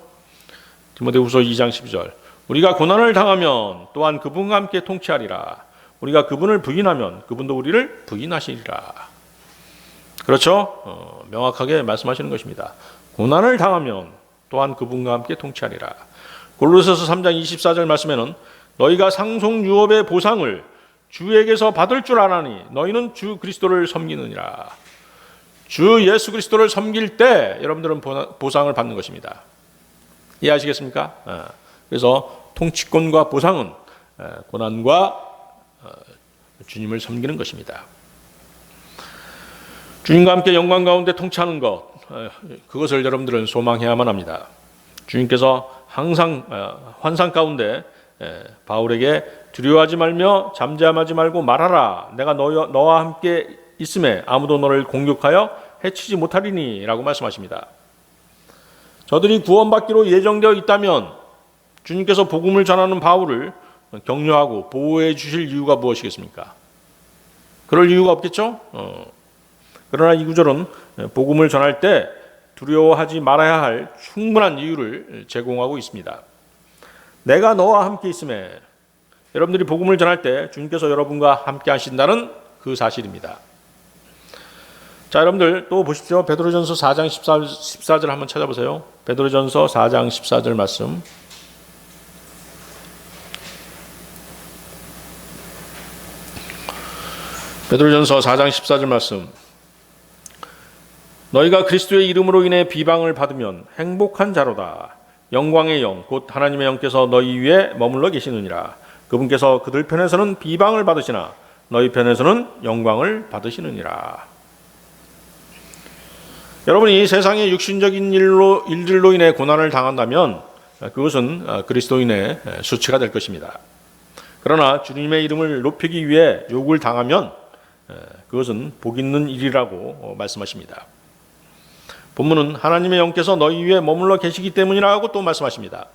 A: 디모데후서 2장 12절 우리가 고난을 당하면 또한 그분과 함께 통치하리라. 우리가 그분을 부인하면 그분도 우리를 부인하시리라. 그렇죠? 명확하게 말씀하시는 것입니다. 고난을 당하면 또한 그분과 함께 통치하리라. 골로새서 3장 24절 말씀에는 너희가 상속 유업의 보상을 주에게서 받을 줄 아나니 너희는 주 그리스도를 섬기느니라. 주 예수 그리스도를 섬길 때 여러분들은 보상을 받는 것입니다. 이해하시겠습니까? 그래서 통치권과 보상은 고난과 주님을 섬기는 것입니다. 주님과 함께 영광 가운데 통치하는 것, 그것을 여러분들은 소망해야만 합니다. 주님께서 항상 환상 가운데 바울에게 두려워하지 말며 잠잠하지 말고 말하라. 내가 너와 함께 있음에 아무도 너를 공격하여 해치지 못하리니 라고 말씀하십니다. 저들이 구원받기로 예정되어 있다면 주님께서 복음을 전하는 바울을 격려하고 보호해 주실 이유가 무엇이겠습니까? 그럴 이유가 없겠죠? 그러나 이 구절은 복음을 전할 때 두려워하지 말아야 할 충분한 이유를 제공하고 있습니다. 내가 너와 함께 있음에 여러분들이 복음을 전할 때 주님께서 여러분과 함께 하신다는 그 사실입니다. 자, 여러분들 또 보십시오. 베드로전서 4장 14절 한번 찾아보세요. 베드로전서 4장 14절 말씀. 베드로전서 4장 14절 말씀. 너희가 그리스도의 이름으로 인해 비방을 받으면 행복한 자로다. 영광의 영 곧 하나님의 영께서 너희 위에 머물러 계시느니라. 그분께서 그들 편에서는 비방을 받으시나 너희 편에서는 영광을 받으시느니라. 여러분이 세상의 육신적인 일들로 인해 고난을 당한다면 그것은 그리스도인의 수치가 될 것입니다. 그러나 주님의 이름을 높이기 위해 욕을 당하면 그것은 복 있는 일이라고 말씀하십니다. 본문은 하나님의 영께서 너희 위에 머물러 계시기 때문이라고 또 말씀하십니다.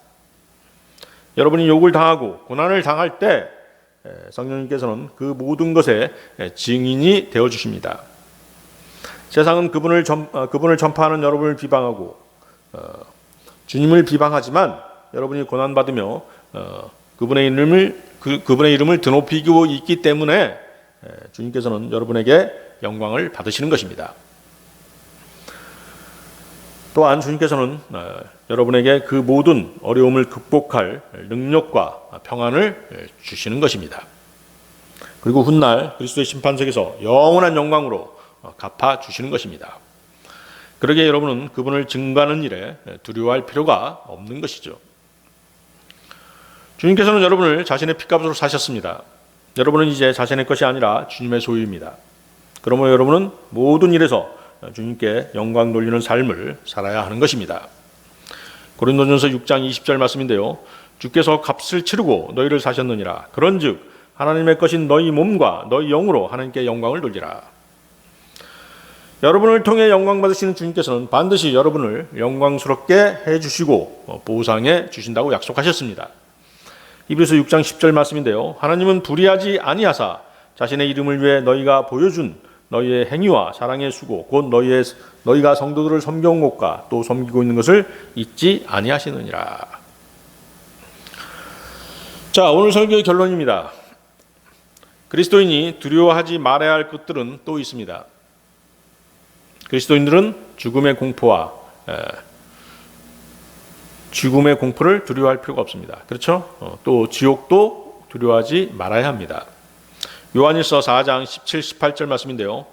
A: 여러분이 욕을 당하고 고난을 당할 때 성령님께서는 그 모든 것에 증인이 되어 주십니다. 세상은 그분을 전파하는 여러분을 비방하고 주님을 비방하지만 여러분이 고난 받으며 그분의 이름을 드높이고 있기 때문에 주님께서는 여러분에게 영광을 받으시는 것입니다. 또한 주님께서는 여러분에게 그 모든 어려움을 극복할 능력과 평안을 주시는 것입니다. 그리고 훗날 그리스도의 심판석에서 영원한 영광으로 갚아 주시는 것입니다. 그러기에 여러분은 그분을 증거하는 일에 두려워할 필요가 없는 것이죠. 주님께서는 여러분을 자신의 피값으로 사셨습니다. 여러분은 이제 자신의 것이 아니라 주님의 소유입니다. 그러므로 여러분은 모든 일에서 주님께 영광 돌리는 삶을 살아야 하는 것입니다. 고린도전서 6장 20절 말씀인데요. 주께서 값을 치르고 너희를 사셨느니라. 그런즉 하나님의 것인 너희 몸과 너희 영으로 하나님께 영광을 돌리라. 여러분을 통해 영광 받으시는 주님께서는 반드시 여러분을 영광스럽게 해주시고 보상해 주신다고 약속하셨습니다. 히브리서 6장 10절 말씀인데요. 하나님은 불의하지 아니하사 자신의 이름을 위해 너희가 보여준 너희의 행위와 사랑의 수고 곧 너희가 성도들을 섬겨온 것과 또 섬기고 있는 것을 잊지 아니하시느니라. 자, 오늘 설교의 결론입니다. 그리스도인이 두려워하지 말아야 할 것들은 또 있습니다. 그리스도인들은 죽음의 공포와 죽음의 공포를 두려워할 필요가 없습니다. 그렇죠? 또 지옥도 두려워하지 말아야 합니다. 요한일서 4장 17, 18절 말씀인데요.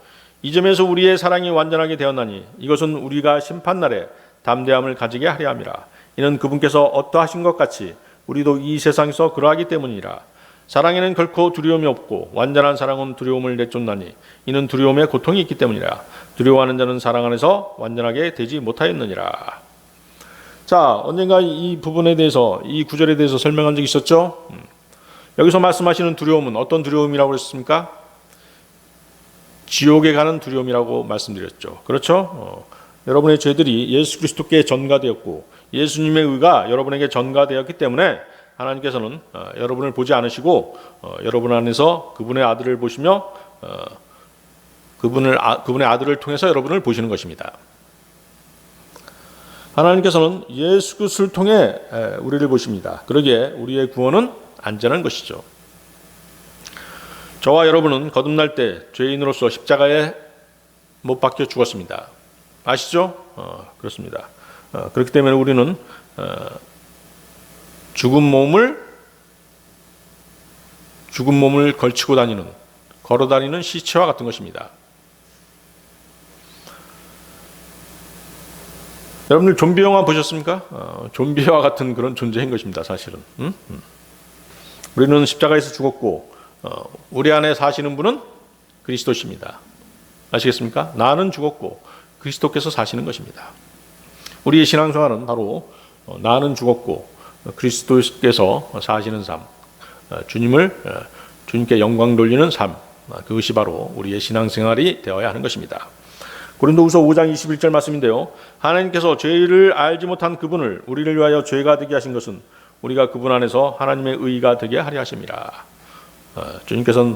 A: 이 점에서 우리의 사랑이 완전하게 되었나니 이것은 우리가 심판날에 담대함을 가지게 하려 함이라. 이는 그분께서 어떠하신 것 같이 우리도 이 세상에서 그러하기 때문이라. 사랑에는 결코 두려움이 없고 완전한 사랑은 두려움을 내쫓나니 이는 두려움에 고통이 있기 때문이라. 두려워하는 자는 사랑 안에서 완전하게 되지 못하였느니라. 자, 언젠가 이 부분에 대해서 이 구절에 대해서 설명한 적이 있었죠. 여기서 말씀하시는 두려움은 어떤 두려움이라고 그랬습니까? 지옥에 가는 두려움이라고 말씀드렸죠. 그렇죠? 여러분의 죄들이 예수 그리스도께 전가되었고 예수님의 의가 여러분에게 전가되었기 때문에 하나님께서는 여러분을 보지 않으시고 여러분 안에서 그분의 아들을 보시며 그분의 아들을 통해서 여러분을 보시는 것입니다. 하나님께서는 예수 그리스도를 통해 우리를 보십니다. 그러기에 우리의 구원은 안전한 것이죠. 저와 여러분은 거듭날 때 죄인으로서 십자가에 못 박혀 죽었습니다. 아시죠? 그렇습니다. 그렇기 때문에 우리는 죽은 몸을 걸치고 걸어다니는 시체와 같은 것입니다. 여러분들 좀비 영화 보셨습니까? 좀비와 같은 그런 존재인 것입니다. 사실은. 우리는 십자가에서 죽었고 우리 안에 사시는 분은 그리스도십니다. 아시겠습니까? 나는 죽었고 그리스도께서 사시는 것입니다. 우리의 신앙생활은 바로 나는 죽었고 그리스도께서 사시는 삶, 주님께 영광 돌리는 삶, 그것이 바로 우리의 신앙생활이 되어야 하는 것입니다. 고린도후서 5장 21절 말씀인데요. 하나님께서 죄를 알지 못한 그분을 우리를 위하여 죄가 되게 하신 것은 우리가 그분 안에서 하나님의 의가 되게 하려 하심이라. 주님께서는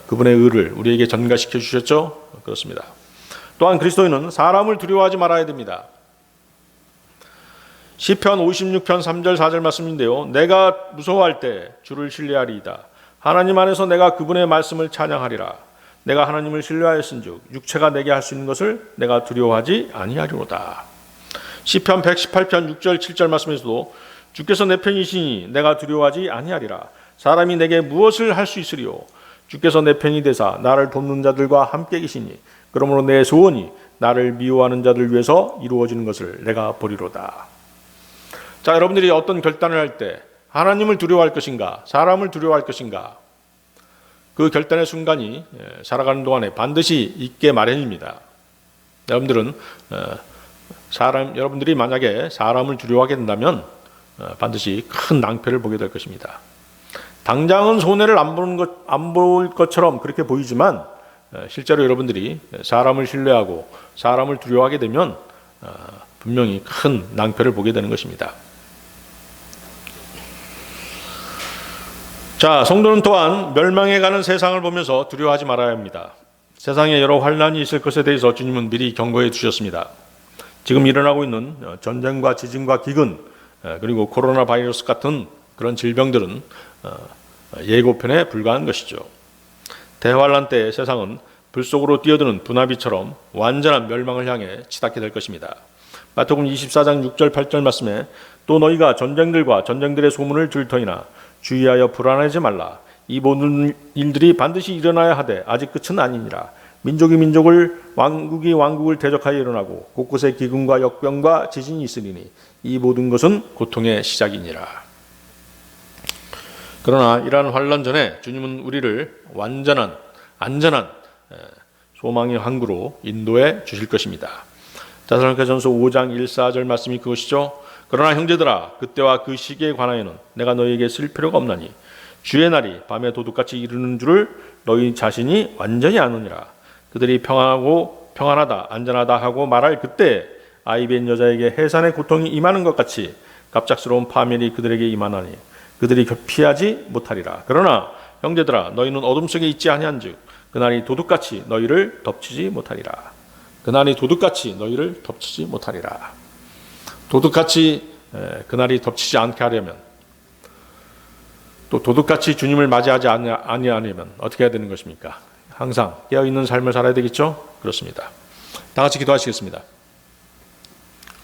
A: 그분의 의를 우리에게 전가시켜 주셨죠. 그렇습니다. 또한 그리스도인은 사람을 두려워하지 말아야 됩니다. 시편 56편 3절 4절 말씀인데요. 내가 무서워할 때 주를 신뢰하리이다. 하나님 안에서 내가 그분의 말씀을 찬양하리라. 내가 하나님을 신뢰하였은즉 육체가 내게 할 수 있는 것을 내가 두려워하지 아니하리로다. 시편 118편 6절 7절 말씀에서도 주께서 내 편이시니 내가 두려워하지 아니하리라. 사람이 내게 무엇을 할 수 있으리요? 주께서 내 편이 되사 나를 돕는 자들과 함께 계시니 그러므로 내 소원이 나를 미워하는 자들 위해서 이루어지는 것을 내가 보리로다. 자, 여러분들이 어떤 결단을 할 때 하나님을 두려워할 것인가, 사람을 두려워할 것인가, 그 결단의 순간이 살아가는 동안에 반드시 있게 마련입니다. 여러분들이 만약에 사람을 두려워하게 된다면 반드시 큰 낭패를 보게 될 것입니다. 당장은 손해를 안 볼 것처럼 그렇게 보이지만 실제로 여러분들이 사람을 신뢰하고 사람을 두려워하게 되면 분명히 큰 낭패를 보게 되는 것입니다. 자, 성도는 또한 멸망해 가는 세상을 보면서 두려워하지 말아야 합니다. 세상에 여러 환난이 있을 것에 대해서 주님은 미리 경고해 주셨습니다. 지금 일어나고 있는 전쟁과 지진과 기근 그리고 코로나 바이러스 같은 그런 질병들은 예고편에 불과한 것이죠. 대환란 때 세상은 불 속으로 뛰어드는 분화비처럼 완전한 멸망을 향해 치닫게 될 것입니다. 마태복음 24장 6절 8절 말씀에 또 너희가 전쟁들과 전쟁들의 소문을 들터이나 주의하여 불안하지 말라. 이 모든 일들이 반드시 일어나야 하되 아직 끝은 아니니라. 민족이 민족을 왕국이 왕국을 대적하여 일어나고 곳곳에 기근과 역병과 지진이 있으리니 이 모든 것은 고통의 시작이니라. 그러나 이러한 환난 전에 주님은 우리를 완전한 안전한 소망의 항구로 인도해 주실 것입니다. 데살로니가전서 5장 1, 4절 말씀이 그것이죠. 그러나 형제들아 그때와 그 시기에 관하여는 내가 너희에게 쓸 필요가 없나니 주의 날이 밤에 도둑같이 이르는 줄을 너희 자신이 완전히 아느니라. 그들이 평안하다 안전하다 하고 말할 그때 아이 뵌 여자에게 해산의 고통이 임하는 것 같이 갑작스러운 파멸이 그들에게 임하나니 그들이 피하지 못하리라. 그러나 형제들아 너희는 어둠 속에 있지 아니한즉 그날이 도둑같이 너희를 덮치지 못하리라. 그날이 도둑같이 너희를 덮치지 못하리라. 도둑같이 그날이 덮치지 않게 하려면 또 도둑같이 주님을 맞이하지 아니하려면 어떻게 해야 되는 것입니까? 항상 깨어있는 삶을 살아야 되겠죠? 그렇습니다. 다 같이 기도하시겠습니다.